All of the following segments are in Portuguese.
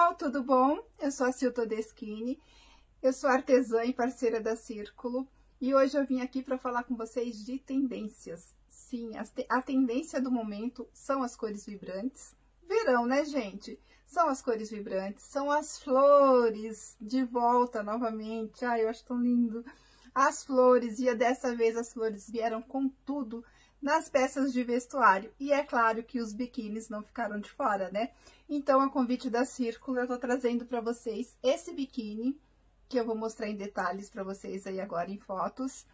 pessoal, tudo bom? Eu sou a Sil Todeschini, eu sou artesã e parceira da Círculo e hoje eu vim aqui para falar com vocês de tendências. Sim, a tendência do momento são as cores vibrantes. Verão, né, gente? São as cores vibrantes, são as flores de volta novamente. Ai, eu acho tão lindo. As flores, e dessa vez as flores vieram com tudo nas peças de vestuário. E é claro que os biquínis não ficaram de fora, né? Então, a convite da Círculo, eu tô trazendo para vocês esse biquíni, que eu vou mostrar em detalhes para vocês aí agora em fotos.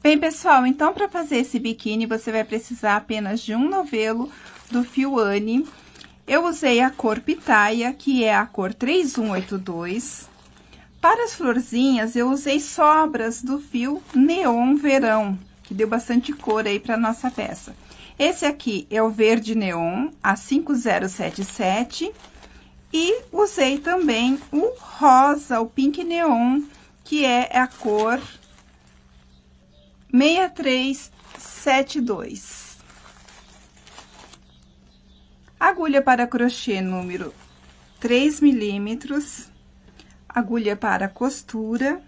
Bem, pessoal, então para fazer esse biquíni você vai precisar apenas de um novelo do fio Anne. Eu usei a cor Pitaia, que é a cor 3182. Para as florzinhas eu usei sobras do fio Neon Verão, que deu bastante cor aí para nossa peça. Esse aqui é o verde neon, a 5077. E usei também o rosa, o pink neon, que é a cor 6372. Agulha para crochê número 3 milímetros, agulha para costura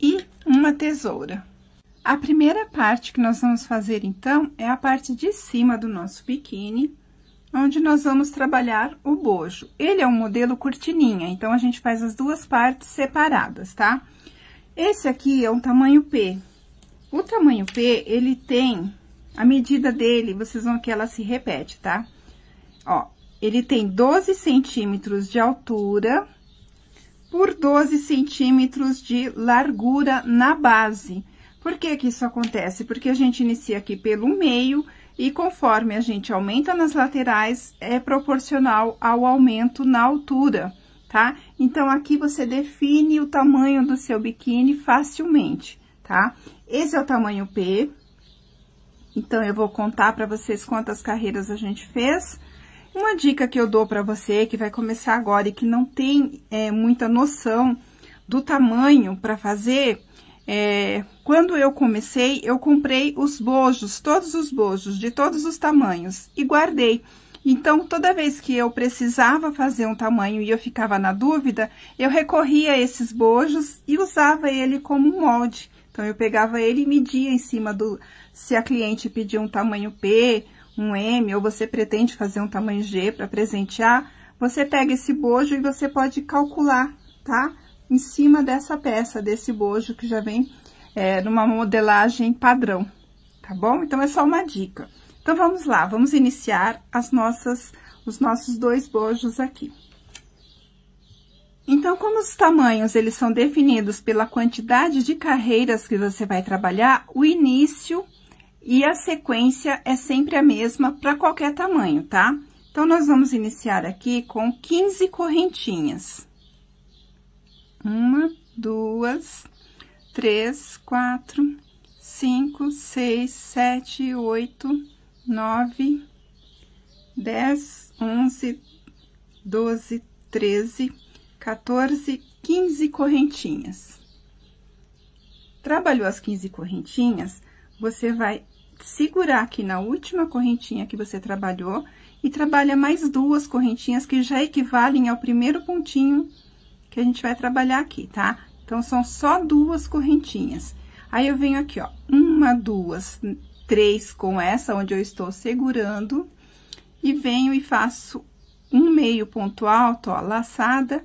e uma tesoura. A primeira parte que nós vamos fazer, então, é a parte de cima do nosso biquíni, onde nós vamos trabalhar o bojo. Ele é um modelo cortininha, então a gente faz as duas partes separadas, tá? Esse aqui é um tamanho P. O tamanho P, ele tem, a medida dele, vocês vão que ela se repete, tá? Ó, ele tem 12 centímetros de altura por 12 centímetros de largura na base. Por que que isso acontece? Porque a gente inicia aqui pelo meio e conforme a gente aumenta nas laterais, é proporcional ao aumento na altura, tá? Então, aqui você define o tamanho do seu biquíni facilmente, tá? Esse é o tamanho P, então eu vou contar para vocês quantas carreiras a gente fez. Uma dica que eu dou para você que vai começar agora e que não tem muita noção do tamanho para fazer, quando eu comecei, eu comprei os bojos, todos os bojos, de todos os tamanhos, e guardei. Então, toda vez que eu precisava fazer um tamanho e eu ficava na dúvida, eu recorria a esses bojos e usava ele como um molde. Então, eu pegava ele e media em cima do... Se a cliente pedia um tamanho P, um M, ou você pretende fazer um tamanho G para presentear, você pega esse bojo e você pode calcular, tá? Em cima dessa peça, desse bojo que já vem numa modelagem padrão, tá bom? Então, é só uma dica. Então, vamos lá, vamos iniciar os nossos dois bojos aqui. Então, como os tamanhos, eles são definidos pela quantidade de carreiras que você vai trabalhar, o início e a sequência é sempre a mesma para qualquer tamanho, tá? Então, nós vamos iniciar aqui com 15 correntinhas. 1, 2, 3, 4, 5, 6, 7, 8, 9, 10, 11, 12, 13, 14, 15 correntinhas. Trabalhou as 15 correntinhas, você vai segurar aqui na última correntinha que você trabalhou e trabalha mais duas correntinhas que já equivalem ao primeiro pontinho que a gente vai trabalhar aqui, tá? Então, são só duas correntinhas. Aí, eu venho aqui, ó, 1, 2, 3 com essa onde eu estou segurando e venho e faço um meio ponto alto, ó, laçada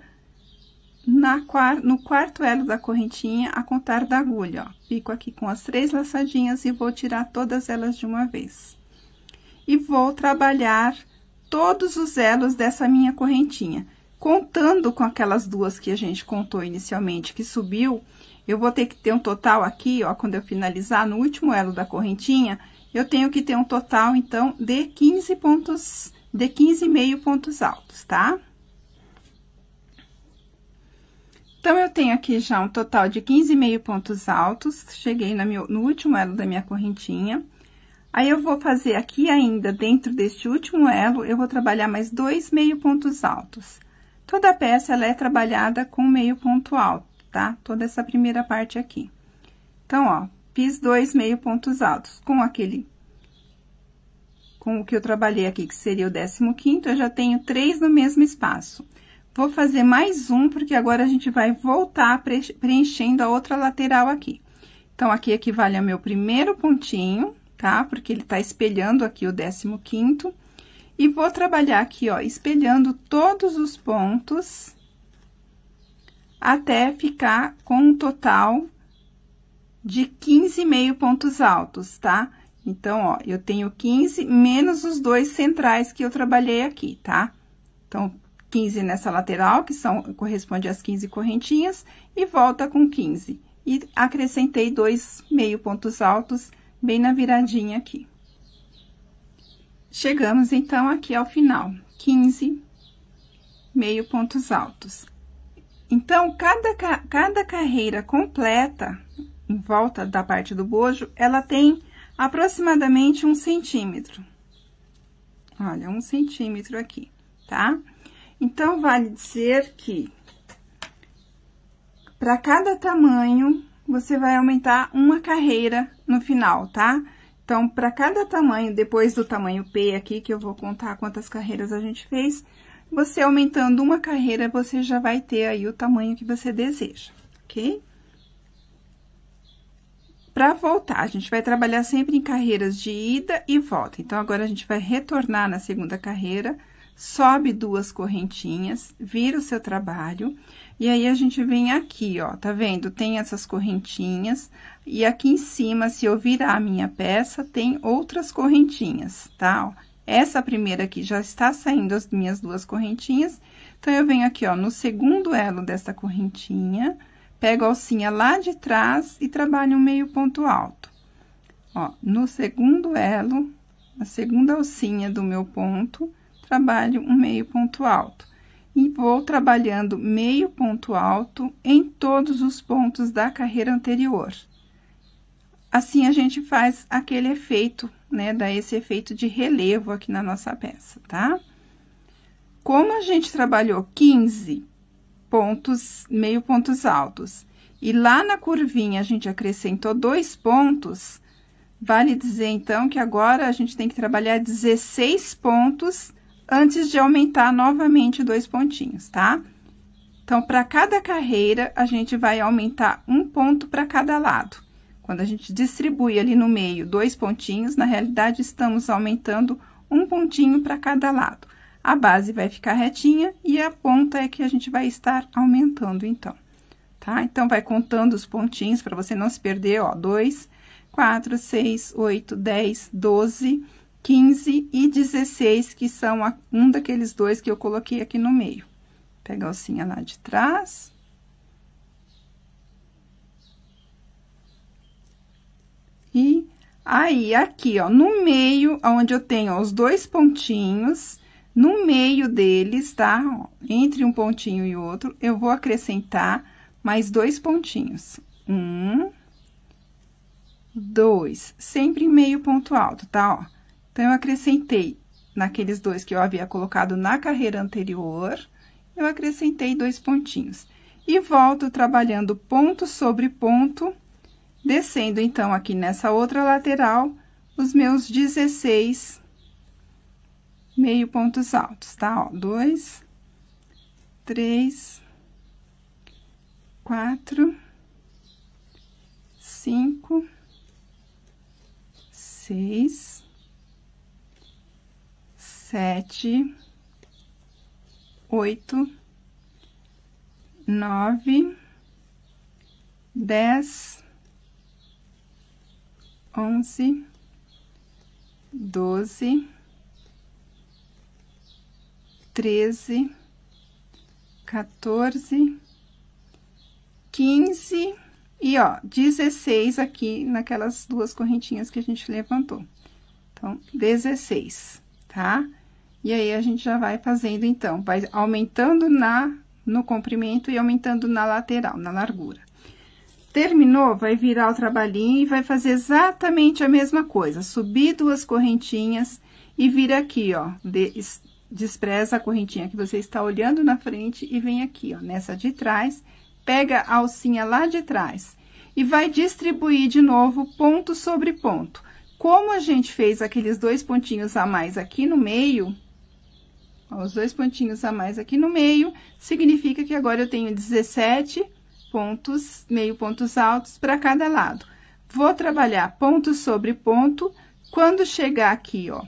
no quarto elo da correntinha a contar da agulha, ó. Fico aqui com as 3 laçadinhas e vou tirar todas elas de uma vez. E vou trabalhar todos os elos dessa minha correntinha. Contando com aquelas duas que a gente contou inicialmente, que subiu, eu vou ter que ter um total aqui, ó, quando eu finalizar no último elo da correntinha, eu tenho que ter um total, então, de 15 pontos, de 15,5 pontos altos, tá? Então, eu tenho aqui já um total de 15,5 pontos altos, cheguei no último elo da minha correntinha. Aí, eu vou fazer aqui ainda, dentro deste último elo, eu vou trabalhar mais 2 meio pontos altos. Toda a peça, ela é trabalhada com meio ponto alto, tá? Toda essa primeira parte aqui. Então, ó, fiz 2 meio pontos altos com o que eu trabalhei aqui, que seria o 15º, eu já tenho 3 no mesmo espaço. Vou fazer mais um, porque agora a gente vai voltar preenchendo a outra lateral aqui. Então, aqui equivale ao meu primeiro pontinho, tá? Porque ele tá espelhando aqui o 15º. E vou trabalhar aqui, ó, espelhando todos os pontos até ficar com um total de 15 meio pontos altos, tá? Então, ó, eu tenho 15 menos os 2 centrais que eu trabalhei aqui, tá? Então, 15 nessa lateral, que corresponde às 15 correntinhas, e volta com 15. E acrescentei 2 meio pontos altos bem na viradinha aqui. Chegamos, então, aqui ao final, 15 meio pontos altos. Então, cada carreira completa, em volta da parte do bojo, ela tem aproximadamente 1 centímetro. Olha, 1 centímetro aqui, tá? Então, vale dizer que, para cada tamanho, você vai aumentar uma carreira no final, tá? Então, para cada tamanho, depois do tamanho P aqui, que eu vou contar quantas carreiras a gente fez, você aumentando uma carreira, você já vai ter aí o tamanho que você deseja, ok? Para voltar, a gente vai trabalhar sempre em carreiras de ida e volta. Então, agora a gente vai retornar na segunda carreira, sobe 2 correntinhas, vira o seu trabalho, e aí a gente vem aqui, ó, tá vendo? Tem essas correntinhas, e aqui em cima, se eu virar a minha peça, tem outras correntinhas, tá? Ó, essa primeira aqui já está saindo as minhas 2 correntinhas, então, eu venho aqui, ó, no segundo elo dessa correntinha, pego a alcinha lá de trás e trabalho um meio ponto alto. Ó, no segundo elo, a segunda alcinha do meu ponto, trabalho um meio ponto alto. E vou trabalhando meio ponto alto em todos os pontos da carreira anterior. Assim, a gente faz aquele efeito, né? Dá esse efeito de relevo aqui na nossa peça, tá? Como a gente trabalhou 15 pontos, meio pontos altos, e lá na curvinha a gente acrescentou 2 pontos, vale dizer, então, que agora a gente tem que trabalhar 16 pontos antes de aumentar novamente 2 pontinhos, tá? Então, para cada carreira, a gente vai aumentar 1 ponto para cada lado. Quando a gente distribui ali no meio 2 pontinhos, na realidade, estamos aumentando 1 pontinho para cada lado. A base vai ficar retinha e a ponta é que a gente vai estar aumentando, então, tá? Então, vai contando os pontinhos para você não se perder, ó, 2, 4, 6, 8, 10, 12... 15 e 16, que são um daqueles 2 que eu coloquei aqui no meio. Pega a alcinha lá de trás. E aí, aqui, ó, no meio, onde eu tenho ó, os 2 pontinhos, no meio deles, tá? Ó, entre um pontinho e outro, eu vou acrescentar mais 2 pontinhos. 1, 2, sempre em meio ponto alto, tá? Ó. Então, eu acrescentei naqueles 2 que eu havia colocado na carreira anterior, eu acrescentei 2 pontinhos. E volto trabalhando ponto sobre ponto, descendo, então, aqui nessa outra lateral, os meus 16 meio pontos altos, tá? Ó, 2, 3, 4, 5, 6, 7, 8, 9, 10, 11, 12, 13, 14, 15 e, ó, 16 aqui naquelas 2 correntinhas que a gente levantou. Então, 16, tá? E aí, a gente já vai fazendo, então, vai aumentando no comprimento e aumentando na lateral, na largura. Terminou, vai virar o trabalhinho e vai fazer exatamente a mesma coisa. Subir 2 correntinhas e vir aqui, ó, despreza a correntinha que você está olhando na frente e vem aqui, ó, nessa de trás, pega a alcinha lá de trás e vai distribuir de novo ponto sobre ponto. Como a gente fez aqueles 2 pontinhos a mais aqui no meio, ó, os 2 pontinhos a mais aqui no meio, significa que agora eu tenho 17 pontos, meio pontos altos para cada lado. Vou trabalhar ponto sobre ponto. Quando chegar aqui, ó,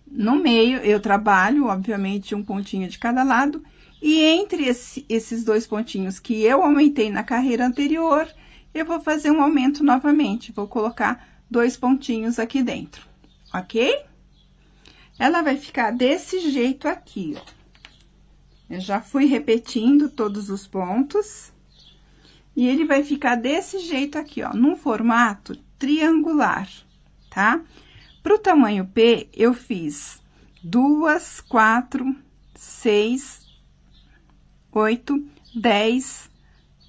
no meio, eu trabalho, obviamente, um pontinho de cada lado, e entre esses 2 pontinhos que eu aumentei na carreira anterior, eu vou fazer um aumento novamente, vou colocar 2 pontinhos aqui dentro, ok? Ela vai ficar desse jeito aqui, ó. Eu já fui repetindo todos os pontos, e ele vai ficar desse jeito aqui, ó, num formato triangular, tá? Pro tamanho P, eu fiz 2, 4, 6, 8, 10,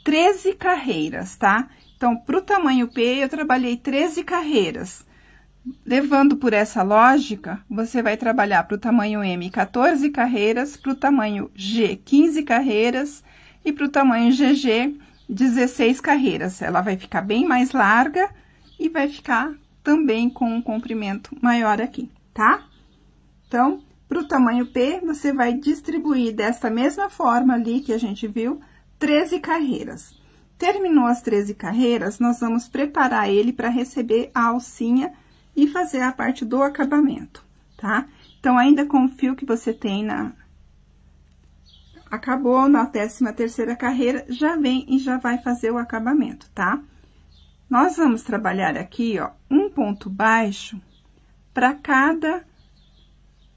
13 carreiras, tá? Então, pro tamanho P, eu trabalhei 13 carreiras. Levando por essa lógica, você vai trabalhar pro tamanho M 14 carreiras, pro tamanho G 15 carreiras e pro tamanho GG 16 carreiras. Ela vai ficar bem mais larga e vai ficar também com um comprimento maior aqui, tá? Então, pro tamanho P, você vai distribuir desta mesma forma ali que a gente viu, 13 carreiras. Terminou as 13 carreiras, nós vamos preparar ele para receber a alcinha e fazer a parte do acabamento, tá? Então, ainda com o fio que você tem acabou na 13ª carreira, já vem e já vai fazer o acabamento, tá? Nós vamos trabalhar aqui, ó, um ponto baixo para cada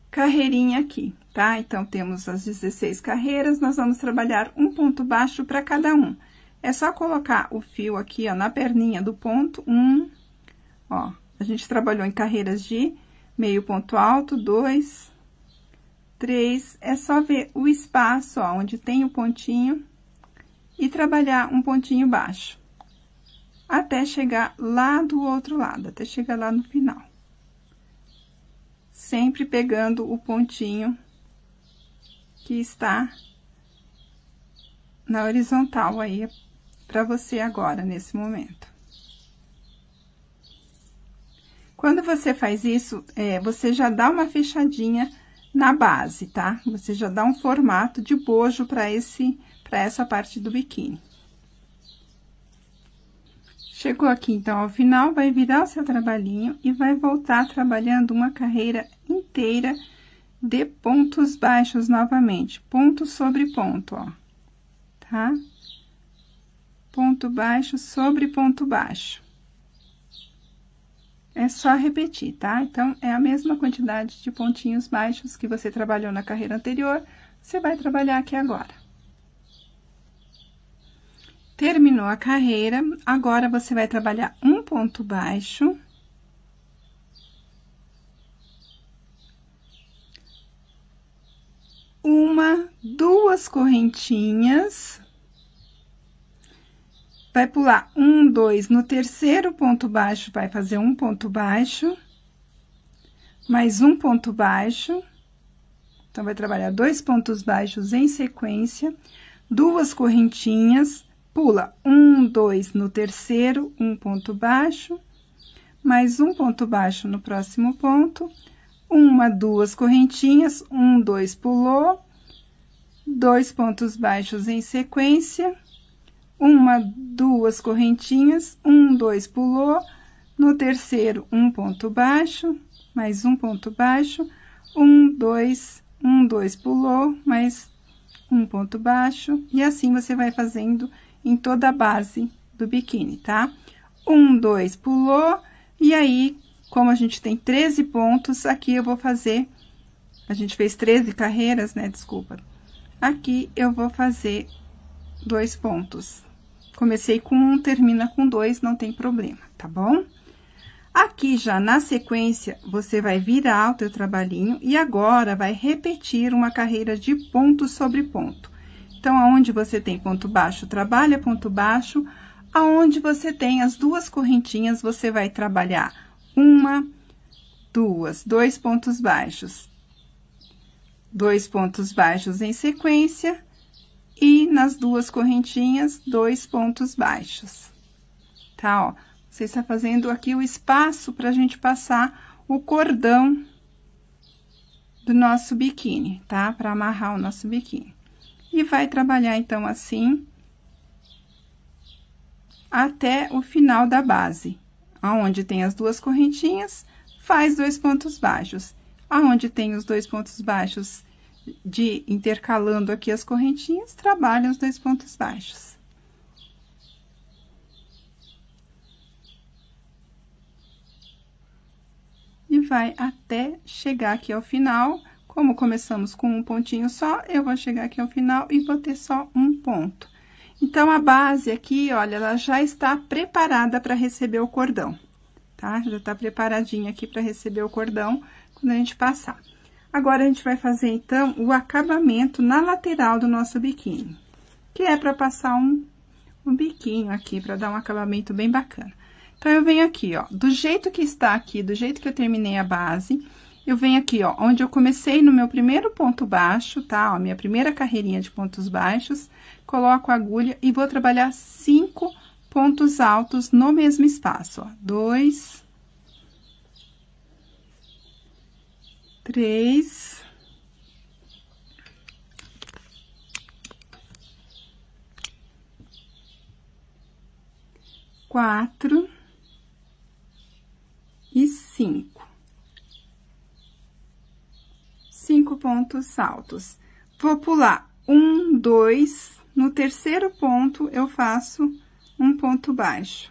carreirinha aqui, tá? Então, temos as 16 carreiras, nós vamos trabalhar um ponto baixo para cada um. É só colocar o fio aqui, ó, na perninha do ponto, ó, a gente trabalhou em carreiras de meio ponto alto, 2, 3, é só ver o espaço, ó, onde tem o pontinho e trabalhar um pontinho baixo, até chegar lá do outro lado, até chegar lá no final. Sempre pegando o pontinho que está na horizontal aí, para você agora, nesse momento. Quando você faz isso, você já dá uma fechadinha na base, tá? Você já dá um formato de bojo para essa parte do biquíni. Chegou aqui, então, ao final, vai virar o seu trabalhinho e vai voltar trabalhando uma carreira inteira de pontos baixos novamente, ponto sobre ponto, ó, tá? Ponto baixo sobre ponto baixo. É só repetir, tá? Então, é a mesma quantidade de pontinhos baixos que você trabalhou na carreira anterior, você vai trabalhar aqui agora. Terminou a carreira, agora você vai trabalhar um ponto baixo. Duas correntinhas. Vai pular 1, 2, no terceiro ponto baixo, vai fazer um ponto baixo, mais um ponto baixo. Então, vai trabalhar 2 pontos baixos em sequência, 2 correntinhas, pula 1, 2 no terceiro, um ponto baixo, mais um ponto baixo no próximo ponto, 1, 2 correntinhas, 1, 2 pulou, 2 pontos baixos em sequência, 1, 2 correntinhas, 1, 2 pulou, no terceiro, um ponto baixo, mais um ponto baixo, 1, 2, 1, 2 pulou, mais um ponto baixo, e assim você vai fazendo em toda a base do biquíni, tá? 1, 2 pulou, e aí, como a gente tem 13 pontos, aqui eu vou fazer, a gente fez 13 carreiras, né? Desculpa. Aqui eu vou fazer 2 pontos. Comecei com 1, termina com 2, não tem problema, tá bom? Aqui, já na sequência, você vai virar o teu trabalhinho e agora vai repetir uma carreira de ponto sobre ponto. Então, aonde você tem ponto baixo, trabalha ponto baixo. Aonde você tem as 2 correntinhas, você vai trabalhar 1, 2, 2 pontos baixos. 2 pontos baixos em sequência e nas duas correntinhas, 2 pontos baixos, tá? Ó, você está fazendo aqui o espaço pra gente passar o cordão do nosso biquíni, tá? Pra amarrar o nosso biquíni. E vai trabalhar, então, assim, até o final da base. Aonde tem as duas correntinhas, faz 2 pontos baixos. Aonde tem os 2 pontos baixos intercalando aqui as correntinhas, trabalha os 2 pontos baixos. E vai até chegar aqui ao final. Como começamos com um pontinho só, eu vou chegar aqui ao final e vou ter só um ponto. Então, a base aqui, olha, ela já está preparada para receber o cordão, tá? Já tá preparadinha aqui para receber o cordão quando a gente passar. Agora, a gente vai fazer, então, o acabamento na lateral do nosso biquíni, que é para passar um biquinho aqui, para dar um acabamento bem bacana. Então, eu venho aqui, ó, do jeito que está aqui, do jeito que eu terminei a base, eu venho aqui, ó, onde eu comecei no meu primeiro ponto baixo, tá? Ó, minha primeira carreirinha de pontos baixos, coloco a agulha e vou trabalhar 5 pontos altos no mesmo espaço, ó. 2, 3, 4 e 5. 5 pontos altos. Vou pular 1, 2, no terceiro ponto eu faço um ponto baixo.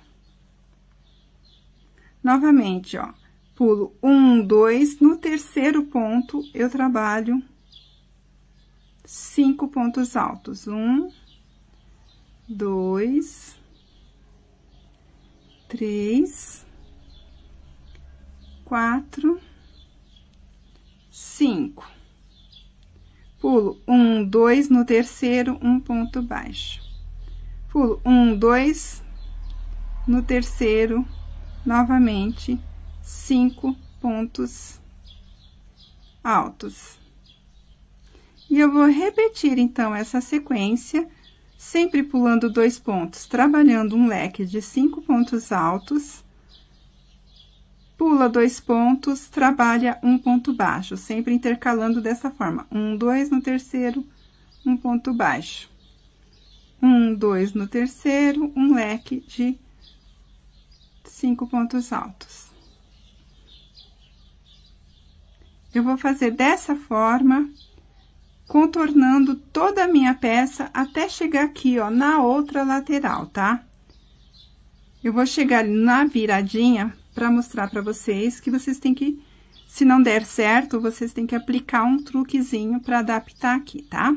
Novamente, ó, pulo 1, 2, no terceiro ponto eu trabalho 5 pontos altos. 1, 2, 3, 4, 5. Pulo 1, 2, no terceiro, um ponto baixo. Pulo 1, 2, no terceiro, novamente, 5 pontos altos. E eu vou repetir, então, essa sequência, sempre pulando 2 pontos, trabalhando um leque de 5 pontos altos. Pula 2 pontos, trabalha um ponto baixo, sempre intercalando dessa forma. 1, 2 no terceiro, um ponto baixo. 1, 2 no terceiro, um leque de 5 pontos altos. Eu vou fazer dessa forma, contornando toda a minha peça até chegar aqui, ó, na outra lateral, tá? Eu vou chegar na viradinha para mostrar para vocês que vocês têm que, se não der certo, vocês têm que aplicar um truquezinho para adaptar aqui, tá?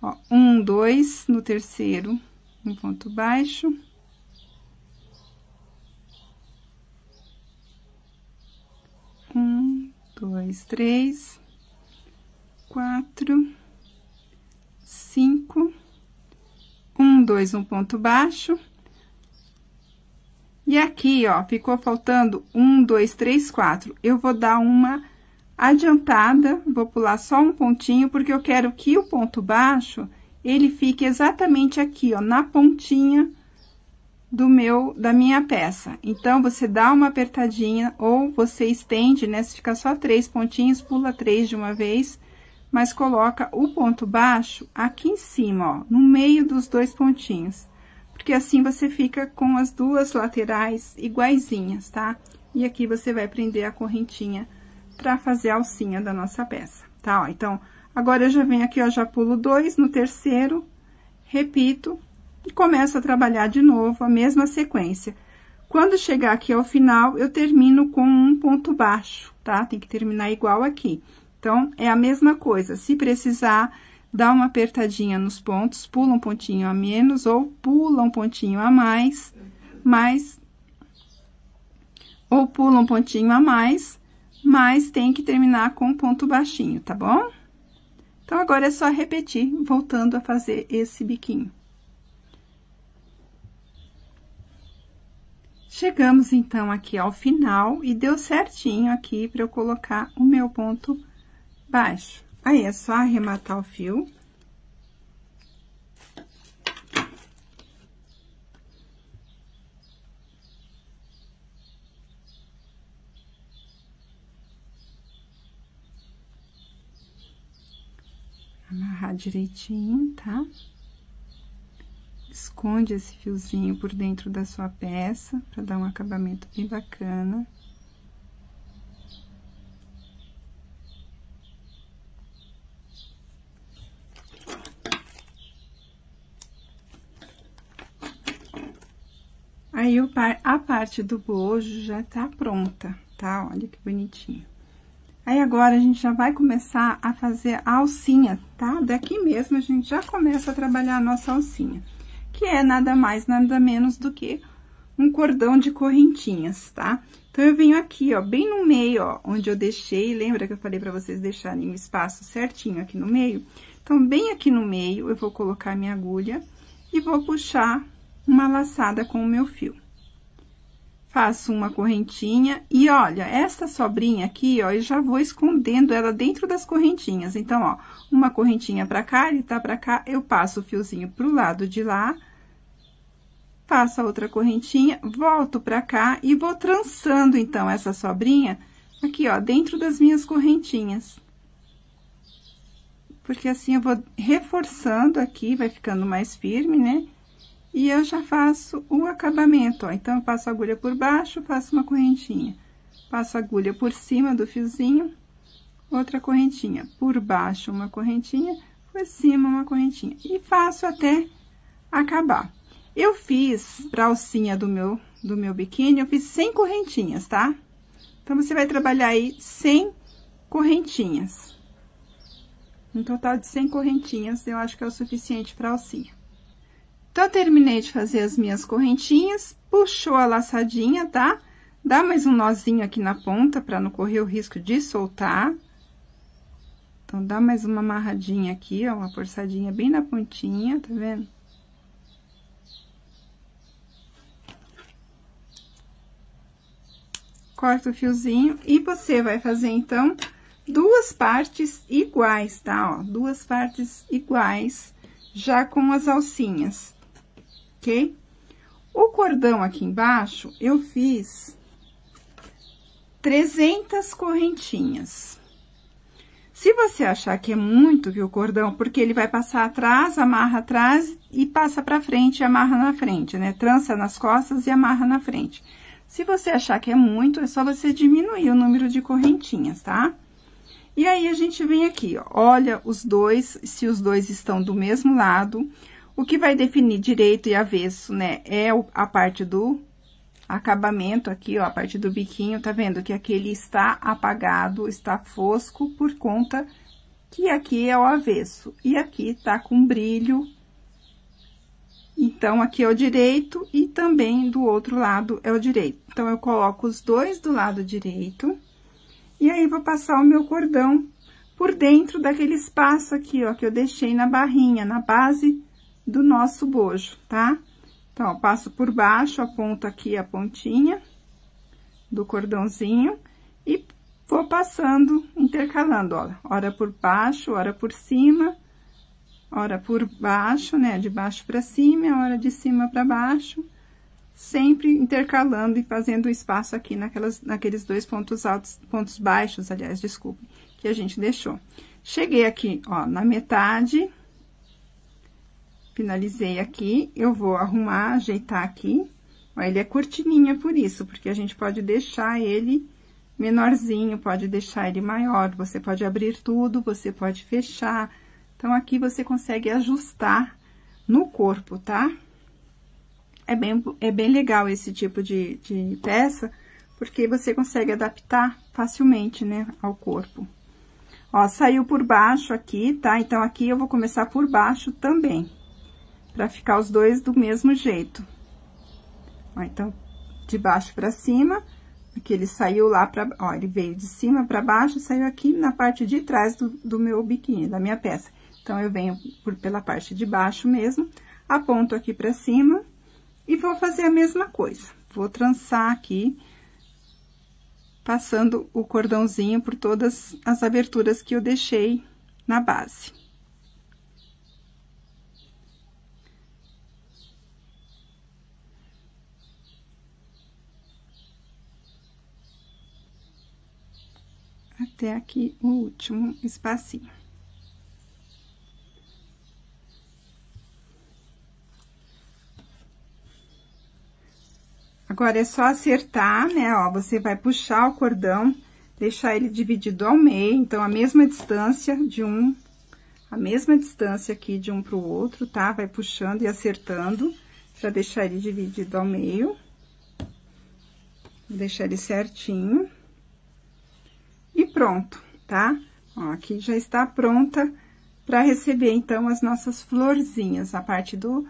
Ó, 1, 2, no terceiro, um ponto baixo. 1, 2, 3, 4, 5, 1, 2, um ponto baixo. E aqui, ó, ficou faltando 1, 2, 3, 4. Eu vou dar uma adiantada, vou pular só um pontinho, porque eu quero que o ponto baixo, ele fique exatamente aqui, ó, na pontinha da minha peça. Então, você dá uma apertadinha, ou você estende, né? Se ficar só 3 pontinhos, pula 3 de uma vez, mas coloca o ponto baixo aqui em cima, ó, no meio dos 2 pontinhos. Porque assim você fica com as duas laterais iguaizinhas, tá? E aqui você vai prender a correntinha pra fazer a alcinha da nossa peça, tá? Ó, então, agora eu já venho aqui, ó, já pulo 2 no terceiro, repito e começo a trabalhar de novo a mesma sequência. Quando chegar aqui ao final, eu termino com um ponto baixo, tá? Tem que terminar igual aqui. Então, é a mesma coisa. Se precisar, dá uma apertadinha nos pontos, pula um pontinho a menos ou pula um pontinho a mais, ou pula um pontinho a mais, mas tem que terminar com um ponto baixinho, tá bom? Então, agora é só repetir, voltando a fazer esse biquinho. Chegamos, então, aqui ao final e deu certinho aqui para eu colocar o meu ponto baixo. Aí, é só arrematar o fio. Amarrar direitinho, tá? Esconde esse fiozinho por dentro da sua peça, pra dar um acabamento bem bacana. Aí, a parte do bojo já tá pronta, tá? Olha que bonitinho. Aí, agora, a gente já vai começar a fazer a alcinha, tá? Daqui mesmo, a gente já começa a trabalhar a nossa alcinha, que é nada mais, nada menos do que um cordão de correntinhas, tá? Então, eu venho aqui, ó, bem no meio, ó, onde eu deixei, lembra que eu falei pra vocês deixarem o espaço certinho aqui no meio? Então, bem aqui no meio, eu vou colocar minha agulha e vou puxar uma laçada com o meu fio. Faço uma correntinha e, olha, essa sobrinha aqui, ó, eu já vou escondendo ela dentro das correntinhas. Então, ó, uma correntinha pra cá, ele tá pra cá, eu passo o fiozinho pro lado de lá, faço a outra correntinha, volto pra cá e vou trançando, então, essa sobrinha aqui, ó, dentro das minhas correntinhas. Porque assim eu vou reforçando aqui, vai ficando mais firme, né? E eu já faço o acabamento, ó. Então, eu passo a agulha por baixo, faço uma correntinha. Passo a agulha por cima do fiozinho, outra correntinha. Por baixo, uma correntinha, por cima, uma correntinha. E faço até acabar. Eu fiz, pra alcinha do meu biquíni, eu fiz 100 correntinhas, tá? Então, você vai trabalhar aí 100 correntinhas. Um total de 100 correntinhas, eu acho que é o suficiente pra alcinha. Então, eu terminei de fazer as minhas correntinhas, puxou a laçadinha, tá? Dá mais um nozinho aqui na ponta, pra não correr o risco de soltar. Então, dá mais uma amarradinha aqui, ó, uma forçadinha bem na pontinha, tá vendo? Corta o fiozinho e você vai fazer, então, duas partes iguais, tá? Ó, duas partes iguais, já com as alcinhas. Ok? O cordão aqui embaixo, eu fiz 300 correntinhas. Se você achar que é muito, viu, o cordão, porque ele vai passar atrás, amarra atrás e passa pra frente e amarra na frente, né? Trança nas costas e amarra na frente. Se você achar que é muito, é só você diminuir o número de correntinhas, tá? E aí, a gente vem aqui, ó, olha os dois, se os dois estão do mesmo lado. O que vai definir direito e avesso, né, é a parte do acabamento aqui, ó, a parte do biquinho, tá vendo? Que aqui ele está apagado, está fosco, por conta que aqui é o avesso. E aqui tá com brilho. Então, aqui é o direito e também do outro lado é o direito. Então, eu coloco os dois do lado direito. E aí, vou passar o meu cordão por dentro daquele espaço aqui, ó, que eu deixei na barrinha, na base do nosso bojo, tá? Então, ó, passo por baixo, aponto aqui a pontinha do cordãozinho e vou passando, intercalando, ó. Hora por baixo, hora por cima, hora por baixo, né? De baixo pra cima, hora de cima pra baixo. Sempre intercalando e fazendo espaço aqui naqueles dois pontos altos, pontos baixos, aliás, desculpe, que a gente deixou. Cheguei aqui, ó, na metade. Finalizei aqui, eu vou arrumar, ajeitar aqui. Ó, ele é curtinho por isso, porque a gente pode deixar ele menorzinho, pode deixar ele maior. Você pode abrir tudo, você pode fechar. Então, aqui você consegue ajustar no corpo, tá? É bem legal esse tipo de peça, porque você consegue adaptar facilmente, né, ao corpo. Ó, saiu por baixo aqui, tá? Então, aqui eu vou começar por baixo também, pra ficar os dois do mesmo jeito. Ó, então, de baixo pra cima, aqui ele saiu lá pra... Ó, ele veio de cima pra baixo, saiu aqui na parte de trás do meu biquíni, da minha peça. Então, eu venho pela parte de baixo mesmo, aponto aqui pra cima e vou fazer a mesma coisa. Vou trançar aqui, passando o cordãozinho por todas as aberturas que eu deixei na base. Até aqui o último espacinho. Agora, é só acertar, né, ó, você vai puxar o cordão, deixar ele dividido ao meio, então, a mesma distância aqui de um pro outro, tá? Vai puxando e acertando, pra deixar ele dividido ao meio. Vou deixar ele certinho. E pronto, tá? Ó, aqui já está pronta pra receber, então, as nossas florzinhas. A parte do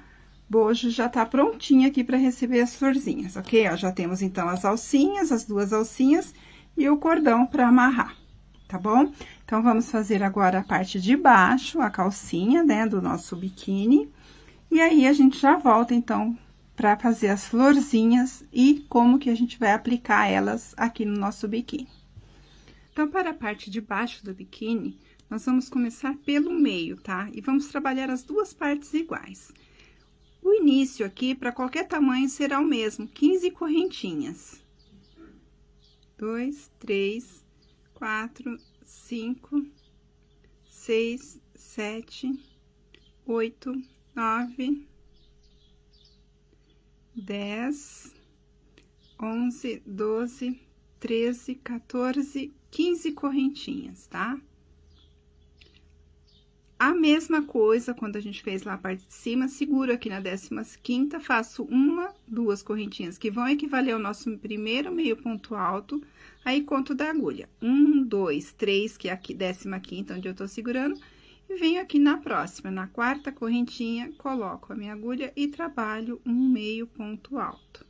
bojo já tá prontinha aqui pra receber as florzinhas, ok? Ó, já temos, então, as alcinhas, as duas alcinhas e o cordão pra amarrar, tá bom? Então, vamos fazer agora a parte de baixo, a calcinha, né, do nosso biquíni. E aí, a gente já volta, então, pra fazer as florzinhas e como que a gente vai aplicar elas aqui no nosso biquíni. Então, para a parte de baixo do biquíni, nós vamos começar pelo meio, tá? E vamos trabalhar as duas partes iguais. O início aqui, para qualquer tamanho, será o mesmo, 15 correntinhas. 2, 3, 4, 5, 6, 7, 8, 9, 10, 11, 12, 13, 14, 15 correntinhas, tá? A mesma coisa, quando a gente fez lá a parte de cima, seguro aqui na 15ª, faço uma, duas correntinhas, que vão equivaler ao nosso primeiro meio ponto alto, aí conto da agulha. 1, 2, 3, que é aqui 15ª, onde eu tô segurando, e venho aqui na próxima, na 4ª correntinha, coloco a minha agulha e trabalho um meio ponto alto.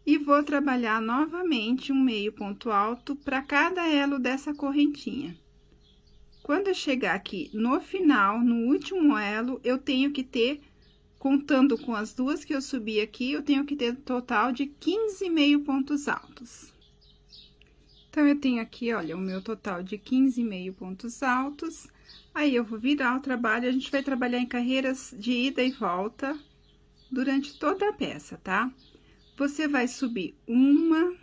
E vou trabalhar novamente um meio ponto alto para cada elo dessa correntinha. Quando eu chegar aqui no final, no último elo, eu tenho que ter, contando com as duas que eu subi aqui, eu tenho que ter um total de 15 meio pontos altos. Então, eu tenho aqui, olha, o meu total de 15 meio pontos altos. Aí, eu vou virar o trabalho, a gente vai trabalhar em carreiras de ida e volta durante toda a peça, tá? Você vai subir uma,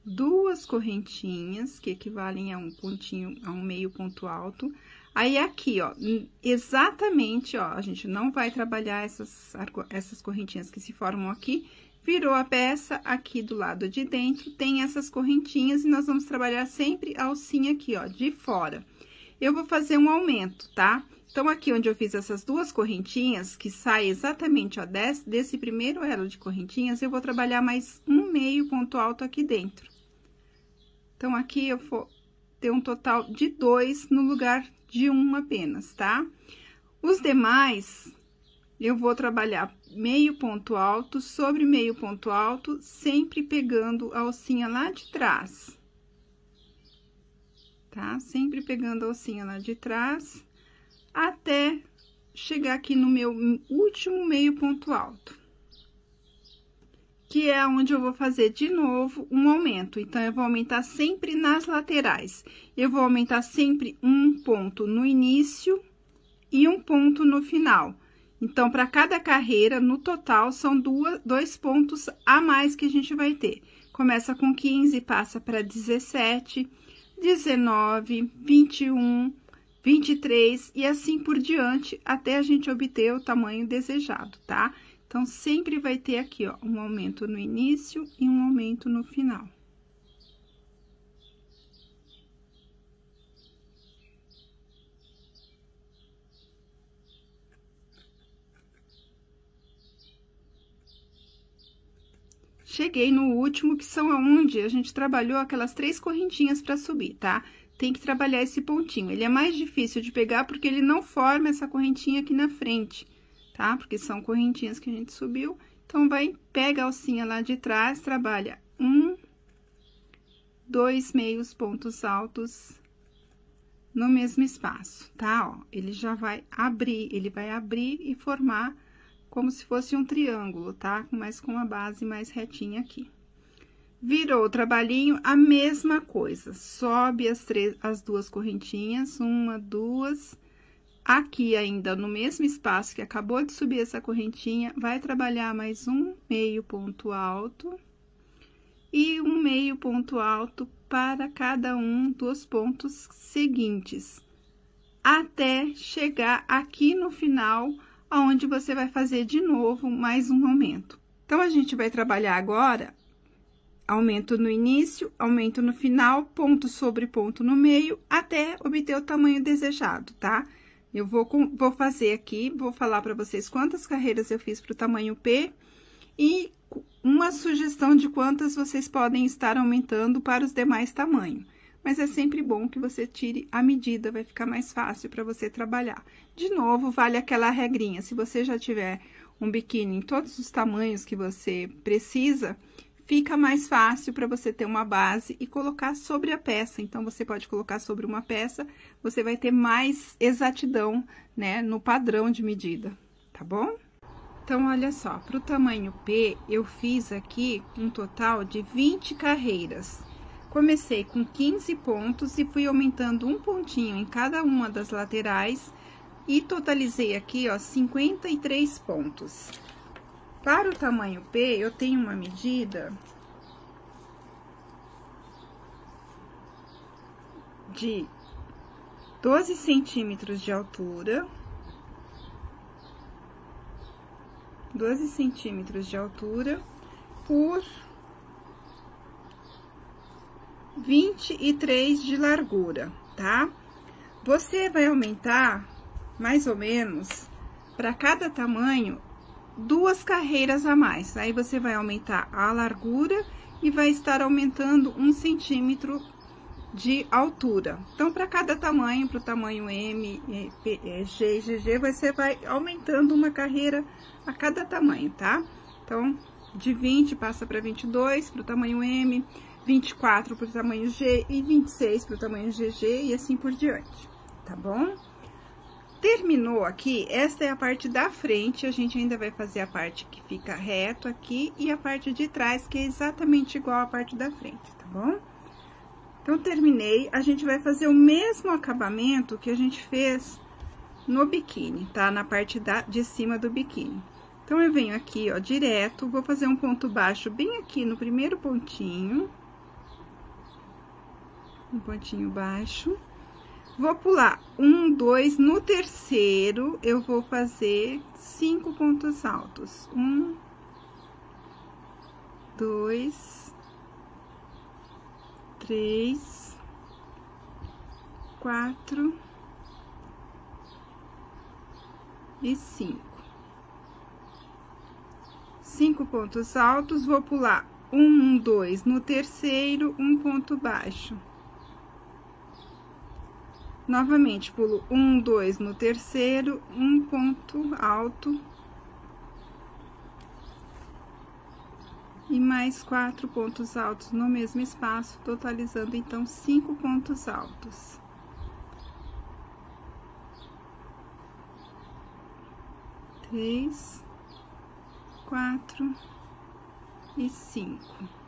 duas correntinhas, que equivalem a um pontinho, a um meio ponto alto. Aí, aqui, ó, exatamente, ó, a gente não vai trabalhar essas correntinhas que se formam aqui. Virou a peça, aqui do lado de dentro, tem essas correntinhas, e nós vamos trabalhar sempre a alcinha aqui, ó, de fora. Eu vou fazer um aumento, tá? Então, aqui onde eu fiz essas duas correntinhas, que sai exatamente, ó, desse primeiro elo de correntinhas, eu vou trabalhar mais um meio ponto alto aqui dentro. Então, aqui eu vou ter um total de 2 no lugar de 1 apenas, tá? Os demais, eu vou trabalhar meio ponto alto sobre meio ponto alto, sempre pegando a alcinha lá de trás. Tá? Sempre pegando a alcinha lá de trás, até chegar aqui no meu último meio ponto alto. Que é onde eu vou fazer de novo um aumento. Então, eu vou aumentar sempre nas laterais. Eu vou aumentar sempre um ponto no início e um ponto no final. Então, para cada carreira, no total, são dois pontos a mais que a gente vai ter. Começa com 15, passa para 17, 19, 21, 23 e assim por diante, até a gente obter o tamanho desejado, tá? Então, sempre vai ter aqui, ó, um aumento no início e um aumento no final. Cheguei no último, que são aonde a gente trabalhou aquelas 3 correntinhas para subir, tá? Tem que trabalhar esse pontinho. Ele é mais difícil de pegar porque ele não forma essa correntinha aqui na frente, tá? Porque são correntinhas que a gente subiu. Então, pega a alcinha lá de trás, trabalha 1, 2 meios pontos altos no mesmo espaço, tá? Ó, ele já vai abrir e formar como se fosse um triângulo, tá? Mas com a base mais retinha aqui. Virou o trabalhinho, a mesma coisa. Sobe as duas correntinhas, uma, duas. Aqui ainda no mesmo espaço que acabou de subir essa correntinha, vai trabalhar mais um meio ponto alto. E um meio ponto alto para cada um dos pontos seguintes. Até chegar aqui no final, aonde você vai fazer de novo mais um aumento. Então, a gente vai trabalhar agora aumento no início, aumento no final, ponto sobre ponto no meio, até obter o tamanho desejado, tá? Eu vou fazer aqui, vou falar para vocês quantas carreiras eu fiz pro tamanho P e uma sugestão de quantas vocês podem estar aumentando para os demais tamanhos. Mas é sempre bom que você tire a medida, vai ficar mais fácil para você trabalhar. De novo, vale aquela regrinha, se você já tiver um biquíni em todos os tamanhos que você precisa, fica mais fácil para você ter uma base e colocar sobre a peça. Então, você pode colocar sobre uma peça, você vai ter mais exatidão, né, no padrão de medida, tá bom? Então, olha só, para o tamanho P, eu fiz aqui um total de 20 carreiras. Comecei com 15 pontos e fui aumentando um pontinho em cada uma das laterais e totalizei aqui, ó, 53 pontos. Para o tamanho P, eu tenho uma medida de 12 centímetros de altura, 12 centímetros de altura por 23 de largura, tá? Você vai aumentar mais ou menos para cada tamanho 2 carreiras a mais. Aí, você vai aumentar a largura e vai estar aumentando 1 centímetro de altura. Então, para cada tamanho, para o tamanho M, G e GG, você vai aumentando uma carreira a cada tamanho, tá? Então, de 20 passa para 22 para o tamanho M, 24 para o tamanho G e 26 para o tamanho GG e assim por diante, tá bom? Terminou aqui, esta é a parte da frente, a gente ainda vai fazer a parte que fica reto aqui e a parte de trás, que é exatamente igual à parte da frente, tá bom? Então, terminei, a gente vai fazer o mesmo acabamento que a gente fez no biquíni, tá? Na parte de cima do biquíni. Então, eu venho aqui, ó, direto, vou fazer um ponto baixo bem aqui no primeiro pontinho. Um pontinho baixo. Vou pular 1, 2, no terceiro, eu vou fazer 5 pontos altos. 1, 2, 3, 4 e 5. 5 pontos altos, vou pular 1, 2 no terceiro, um ponto baixo. Novamente, pulo 1, 2 no terceiro, um ponto alto. E mais 4 pontos altos no mesmo espaço, totalizando, então, 5 pontos altos. Três, 4 e 5.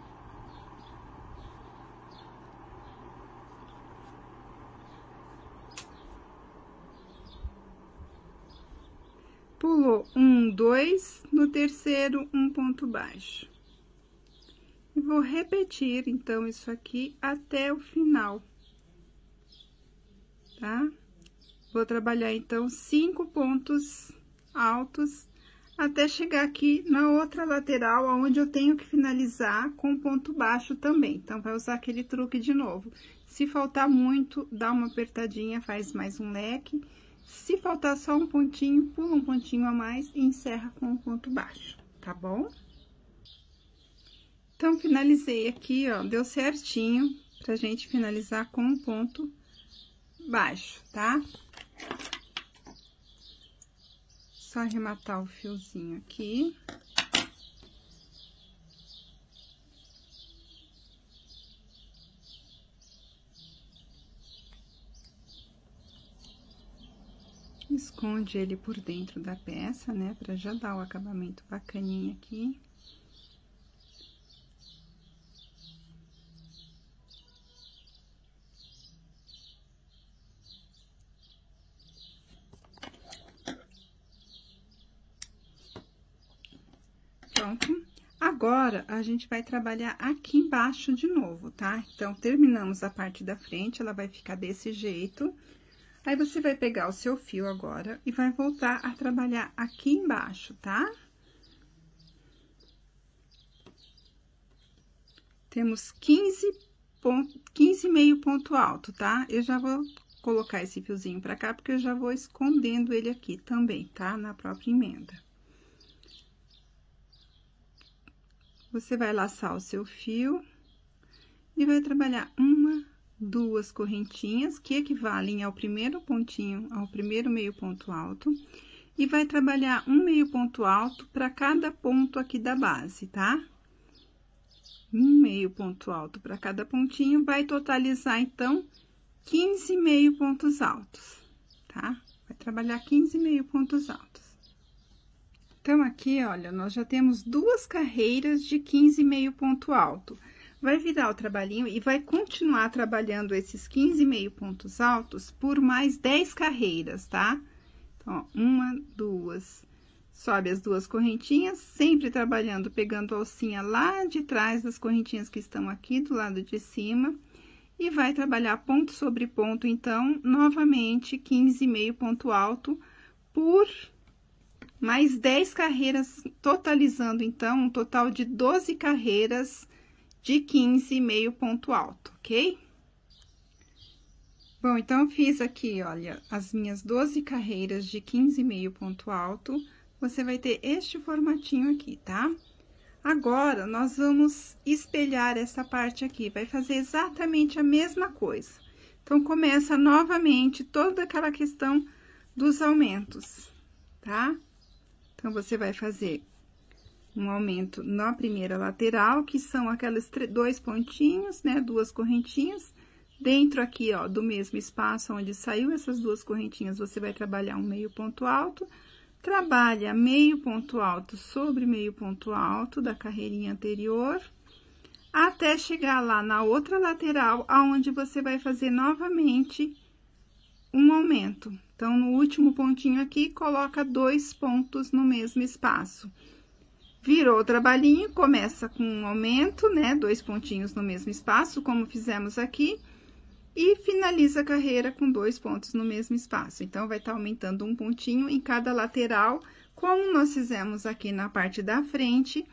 Pulou 1, 2, no terceiro, um ponto baixo. E vou repetir, então, isso aqui até o final, tá? Vou trabalhar, então, 5 pontos altos até chegar aqui na outra lateral, onde eu tenho que finalizar com ponto baixo também. Então, vai usar aquele truque de novo. Se faltar muito, dá uma apertadinha, faz mais um leque. Se faltar só um pontinho, pula um pontinho a mais e encerra com um ponto baixo, tá bom? Então, finalizei aqui, ó, deu certinho pra gente finalizar com um ponto baixo, tá? Só arrematar o fiozinho aqui. Esconde ele por dentro da peça, né, pra já dar o acabamento bacaninha aqui. Agora, a gente vai trabalhar aqui embaixo de novo, tá? Então, terminamos a parte da frente, ela vai ficar desse jeito. Aí, você vai pegar o seu fio agora e vai voltar a trabalhar aqui embaixo, tá? Temos 15 meio ponto alto, tá? Eu já vou colocar esse fiozinho pra cá, porque eu já vou escondendo ele aqui também, tá? Na própria emenda. Você vai laçar o seu fio e vai trabalhar uma, duas correntinhas, que equivalem ao primeiro pontinho, ao primeiro meio ponto alto, e vai trabalhar um meio ponto alto para cada ponto aqui da base, tá? Um meio ponto alto para cada pontinho, vai totalizar, então, 15 meio pontos altos, tá? Vai trabalhar 15 meio pontos altos. Então, aqui, olha, nós já temos 2 carreiras de 15 meio ponto alto. Vai virar o trabalhinho e vai continuar trabalhando esses 15 meio pontos altos por mais 10 carreiras, tá? Então, ó, 1, 2, sobe as 2 correntinhas, sempre trabalhando, pegando a alcinha lá de trás das correntinhas que estão aqui do lado de cima. E vai trabalhar ponto sobre ponto, então, novamente, 15 meio ponto alto por mais 10 carreiras, totalizando, então, um total de 12 carreiras de 15 meio ponto alto, ok? Bom, então, eu fiz aqui, olha, as minhas 12 carreiras de 15 meio ponto alto, você vai ter este formatinho aqui, tá? Agora, nós vamos espelhar essa parte aqui, vai fazer exatamente a mesma coisa. Então, começa novamente toda aquela questão dos aumentos, tá? Então, você vai fazer um aumento na primeira lateral, que são aqueles 2 pontinhos, né? 2 correntinhas. Dentro aqui, ó, do mesmo espaço onde saiu essas 2 correntinhas, você vai trabalhar um meio ponto alto. Trabalha meio ponto alto sobre meio ponto alto da carreirinha anterior, até chegar lá na outra lateral, aonde você vai fazer novamente um aumento. Então, no último pontinho aqui, coloca 2 pontos no mesmo espaço. Virou o trabalhinho, começa com um aumento, né? 2 pontinhos no mesmo espaço, como fizemos aqui. E finaliza a carreira com 2 pontos no mesmo espaço. Então, vai estar aumentando um pontinho em cada lateral, como nós fizemos aqui na parte da frente.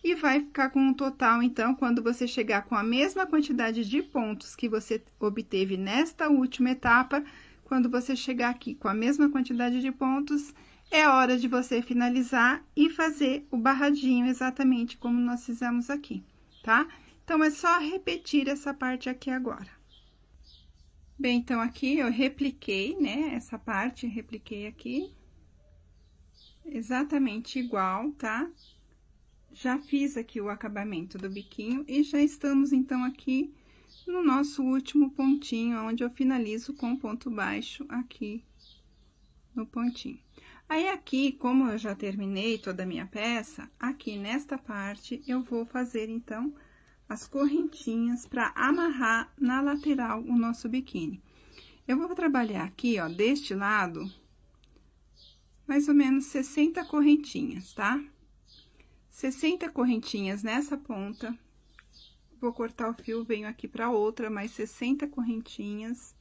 E vai ficar com um total, então, quando você chegar com a mesma quantidade de pontos que você obteve nesta última etapa, quando você chegar aqui com a mesma quantidade de pontos, é hora de você finalizar e fazer o barradinho exatamente como nós fizemos aqui, tá? Então, é só repetir essa parte aqui agora. Bem, então, aqui eu repliquei, né, essa parte, repliquei aqui, exatamente igual, tá? Já fiz aqui o acabamento do biquinho e já estamos, então, aqui no nosso último pontinho, onde eu finalizo com ponto baixo aqui no pontinho. Aí, aqui, como eu já terminei toda a minha peça, aqui nesta parte, eu vou fazer, então, as correntinhas para amarrar na lateral o nosso biquíni. Eu vou trabalhar aqui, ó, deste lado, mais ou menos 60 correntinhas, tá? 60 correntinhas nessa ponta. Vou cortar o fio, venho aqui para outra, mais 60 correntinhas.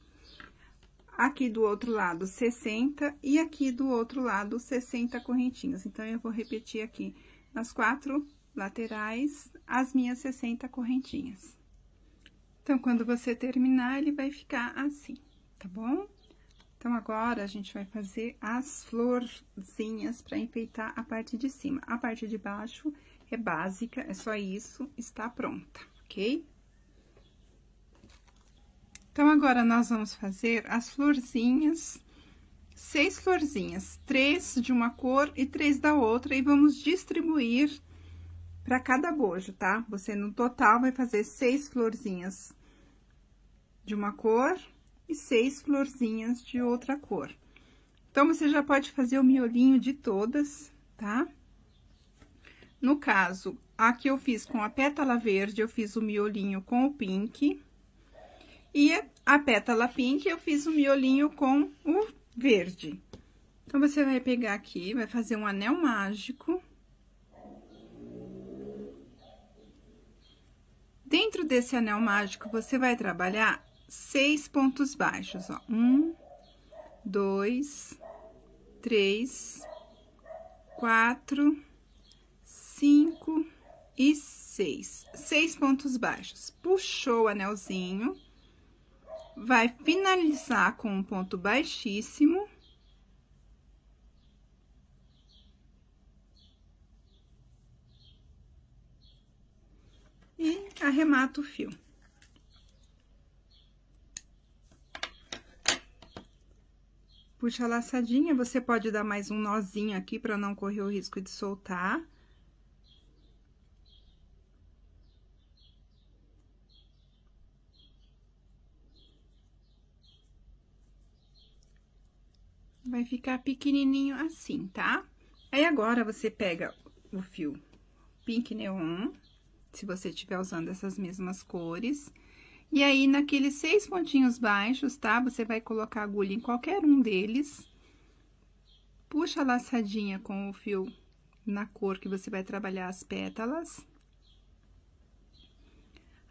Aqui do outro lado, 60, e aqui do outro lado, 60 correntinhas. Então, eu vou repetir aqui nas 4 laterais, as minhas 60 correntinhas. Então, quando você terminar, ele vai ficar assim, tá bom? Então, agora, a gente vai fazer as florzinhas para enfeitar a parte de cima. A parte de baixo é básica, é só isso, está pronta, ok? Então, agora, nós vamos fazer as florzinhas, 6 florzinhas, 3 de uma cor e 3 da outra, e vamos distribuir para cada bojo, tá? Você, no total, vai fazer 6 florzinhas de uma cor e 6 florzinhas de outra cor. Então, você já pode fazer o miolinho de todas, tá? No caso, aqui eu fiz com a pétala verde, eu fiz o miolinho com o pink. E a pétala pink, eu fiz o miolinho com o verde. Então, você vai pegar aqui, vai fazer um anel mágico. Dentro desse anel mágico, você vai trabalhar 6 pontos baixos, ó. 1, 2, 3, 4, 5 e 6. 6 pontos baixos. Puxou o anelzinho, vai finalizar com um ponto baixíssimo. E arremata o fio. Puxa a laçadinha, você pode dar mais um nozinho aqui para não correr o risco de soltar. Vai ficar pequenininho assim, tá? Aí, agora, você pega o fio Pink Neon, se você estiver usando essas mesmas cores. E aí, naqueles 6 pontinhos baixos, tá? Você vai colocar a agulha em qualquer um deles. Puxa a laçadinha com o fio na cor que você vai trabalhar as pétalas.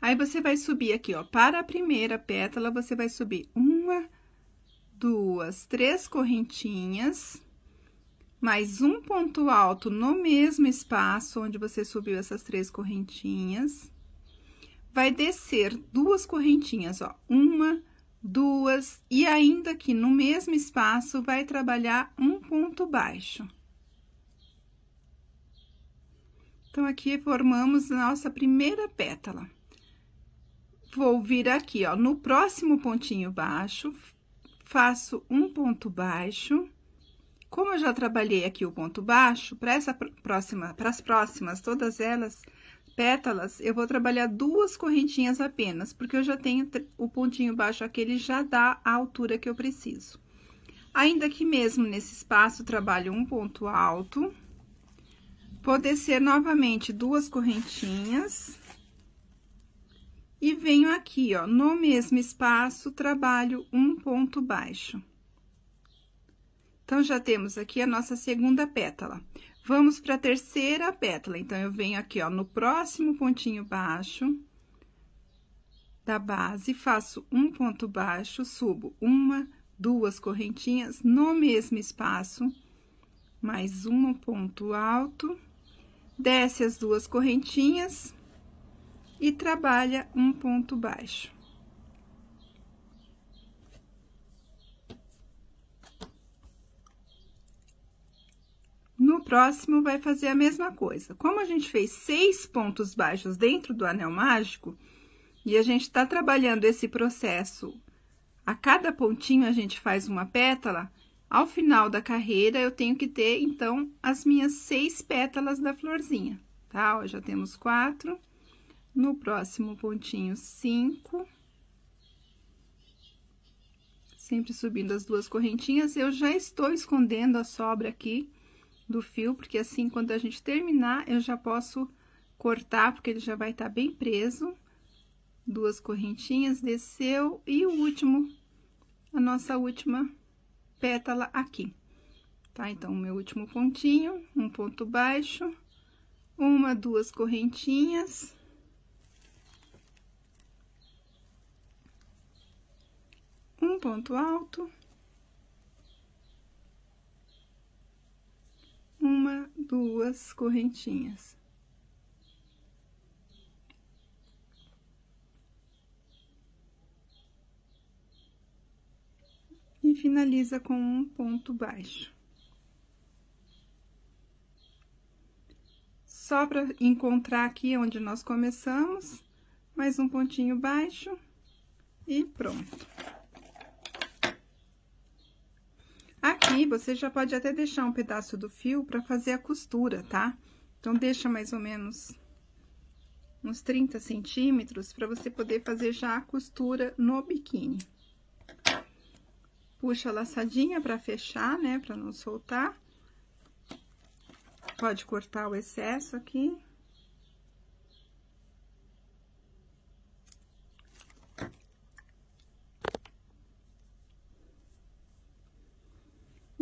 Aí, você vai subir aqui, ó, para a primeira pétala, você vai subir 1, 2, 3 correntinhas, mais um ponto alto no mesmo espaço onde você subiu essas 3 correntinhas. Vai descer 2 correntinhas, ó, 1, 2, e ainda aqui no mesmo espaço vai trabalhar um ponto baixo. Então, aqui formamos a nossa primeira pétala. Vou vir aqui, ó, no próximo pontinho baixo, faço um ponto baixo. Como eu já trabalhei aqui o ponto baixo, para as próximas, todas elas, pétalas, eu vou trabalhar 2 correntinhas apenas, porque eu já tenho o pontinho baixo aqui, ele já dá a altura que eu preciso. Ainda aqui mesmo, nesse espaço, trabalho um ponto alto. Vou descer novamente 2 correntinhas. E venho aqui, ó, no mesmo espaço, trabalho um ponto baixo. Então, já temos aqui a nossa segunda pétala. Vamos para a terceira pétala. Então, eu venho aqui, ó, no próximo pontinho baixo da base, faço um ponto baixo, subo 1, 2 correntinhas no mesmo espaço, mais um ponto alto, desce as 2 correntinhas e trabalha um ponto baixo. No próximo, vai fazer a mesma coisa. Como a gente fez 6 pontos baixos dentro do anel mágico, e a gente tá trabalhando esse processo, a cada pontinho a gente faz uma pétala, ao final da carreira, eu tenho que ter, então, as minhas 6 pétalas da florzinha, tá? Ó, já temos 4. No próximo pontinho, 5. Sempre subindo as 2 correntinhas, eu já estou escondendo a sobra aqui do fio, porque assim, quando a gente terminar, eu já posso cortar, porque ele já vai estar bem preso. 2 correntinhas, desceu, e o último, a nossa última pétala aqui, tá? Então, o meu último pontinho, um ponto baixo, 1, 2 correntinhas. Um ponto alto, 1, 2 correntinhas. E finaliza com um ponto baixo. Só para encontrar aqui onde nós começamos, mais um pontinho baixo e pronto. Aqui, você já pode até deixar um pedaço do fio para fazer a costura, tá? Então, deixa mais ou menos uns 30 centímetros para você poder fazer já a costura no biquíni. Puxa a laçadinha para fechar, né? Para não soltar. Pode cortar o excesso aqui.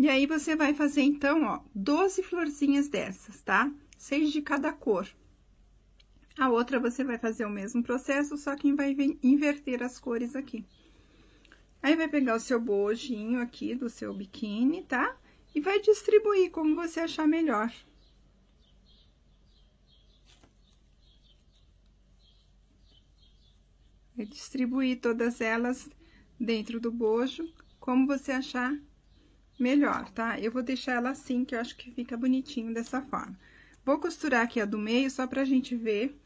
E aí, você vai fazer, então, ó, 12 florzinhas dessas, tá? 6 de cada cor. A outra você vai fazer o mesmo processo, só que vai inverter as cores aqui. Aí, vai pegar o seu bojinho aqui do seu biquíni, tá? E vai distribuir como você achar melhor. Vai distribuir todas elas dentro do bojo, como você achar melhor, tá? Eu vou deixar ela assim, que eu acho que fica bonitinho dessa forma. Vou costurar aqui a do meio, só pra gente ver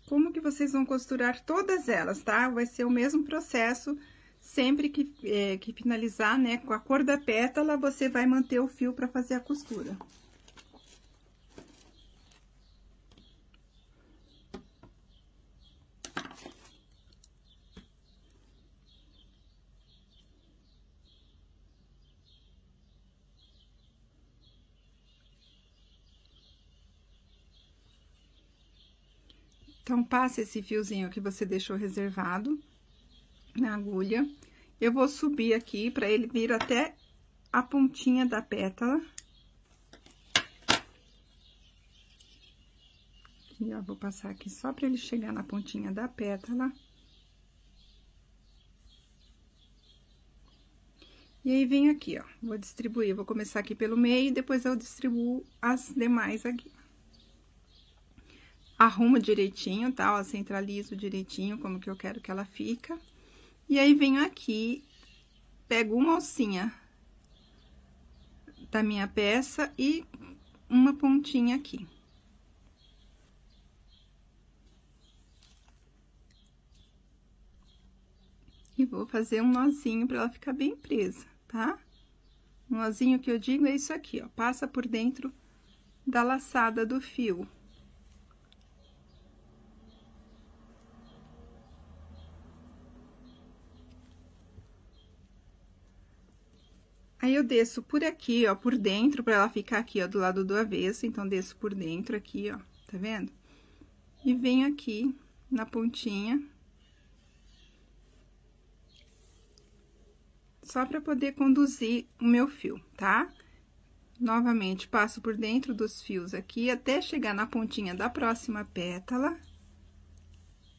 como que vocês vão costurar todas elas, tá? Vai ser o mesmo processo, sempre que finalizar, né, com a cor da pétala, você vai manter o fio pra fazer a costura. Então, passa esse fiozinho que você deixou reservado na agulha. Eu vou subir aqui pra ele vir até a pontinha da pétala. Aqui, ó, vou passar aqui só pra ele chegar na pontinha da pétala. E aí, venho aqui, ó, vou distribuir, vou começar aqui pelo meio e depois eu distribuo as demais aqui. Arrumo direitinho, tá? Ó, centralizo direitinho como que eu quero que ela fica. E aí, venho aqui, pego uma alcinha da minha peça e uma pontinha aqui. E vou fazer um nozinho pra ela ficar bem presa, tá? Um nozinho que eu digo é isso aqui, ó, passa por dentro da laçada do fio. Aí, eu desço por aqui, ó, por dentro, pra ela ficar aqui, ó, do lado do avesso. Então, desço por dentro aqui, ó, tá vendo? E venho aqui na pontinha. Só pra poder conduzir o meu fio, tá? Novamente, passo por dentro dos fios aqui, até chegar na pontinha da próxima pétala.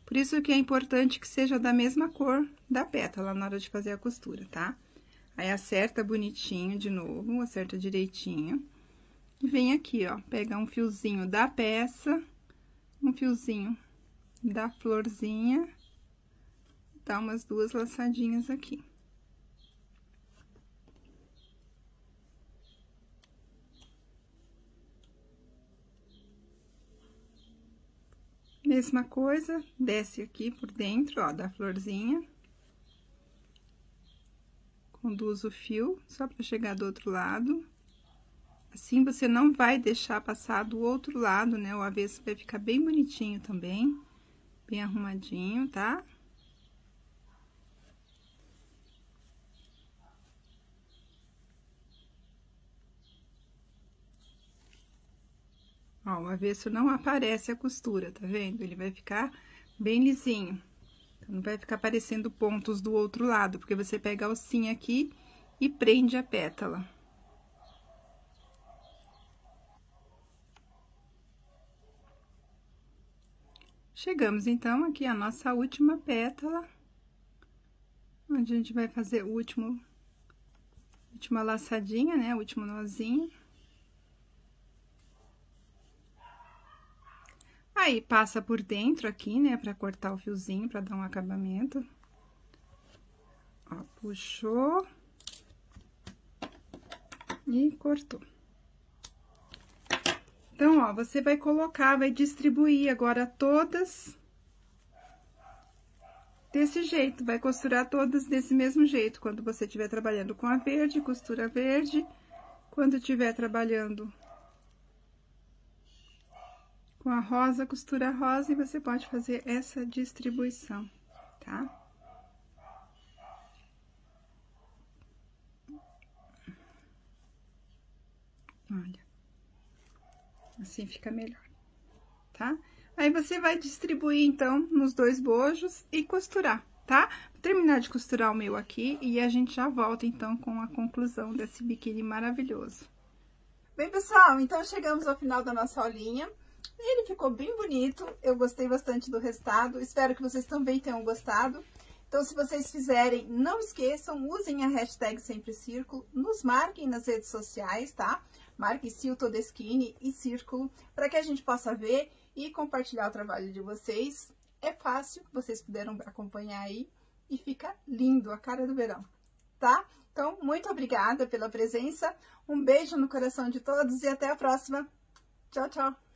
Por isso que é importante que seja da mesma cor da pétala na hora de fazer a costura, tá? Aí, acerta bonitinho de novo, acerta direitinho. E vem aqui, ó, pega um fiozinho da peça, um fiozinho da florzinha, dá umas 2 laçadinhas aqui. Mesma coisa, desce aqui por dentro, ó, da florzinha. Conduz o fio, só pra chegar do outro lado. Assim, você não vai deixar passar do outro lado, né? O avesso vai ficar bem bonitinho também, bem arrumadinho, tá? Ó, o avesso não aparece a costura, tá vendo? Ele vai ficar bem lisinho. Não vai ficar aparecendo pontos do outro lado, porque você pega a alcinha aqui e prende a pétala. Chegamos, então, aqui a nossa última pétala, onde a gente vai fazer o última laçadinha, né? O último nozinho. Aí, passa por dentro aqui, né, pra cortar o fiozinho, pra dar um acabamento. Ó, puxou. E cortou. Então, ó, você vai colocar, vai distribuir agora todas desse jeito. Vai costurar todas desse mesmo jeito. Quando você estiver trabalhando com a verde, costura verde. Quando estiver trabalhando com a rosa, costura rosa, e você pode fazer essa distribuição, tá? Olha, assim fica melhor, tá? Aí, você vai distribuir, então, nos 2 bojos e costurar, tá? Vou terminar de costurar o meu aqui e a gente já volta, então, com a conclusão desse biquíni maravilhoso. Bem, pessoal, então chegamos ao final da nossa aulinha. Ele ficou bem bonito, eu gostei bastante do resultado, espero que vocês também tenham gostado. Então, se vocês fizerem, não esqueçam, usem a hashtag Sempre Círculo, nos marquem nas redes sociais, tá? Marque Sil Todeschini e Círculo, para que a gente possa ver e compartilhar o trabalho de vocês. É fácil, vocês puderam acompanhar aí e fica lindo, a cara do verão, tá? Então, muito obrigada pela presença, um beijo no coração de todos e até a próxima. Tchau, tchau!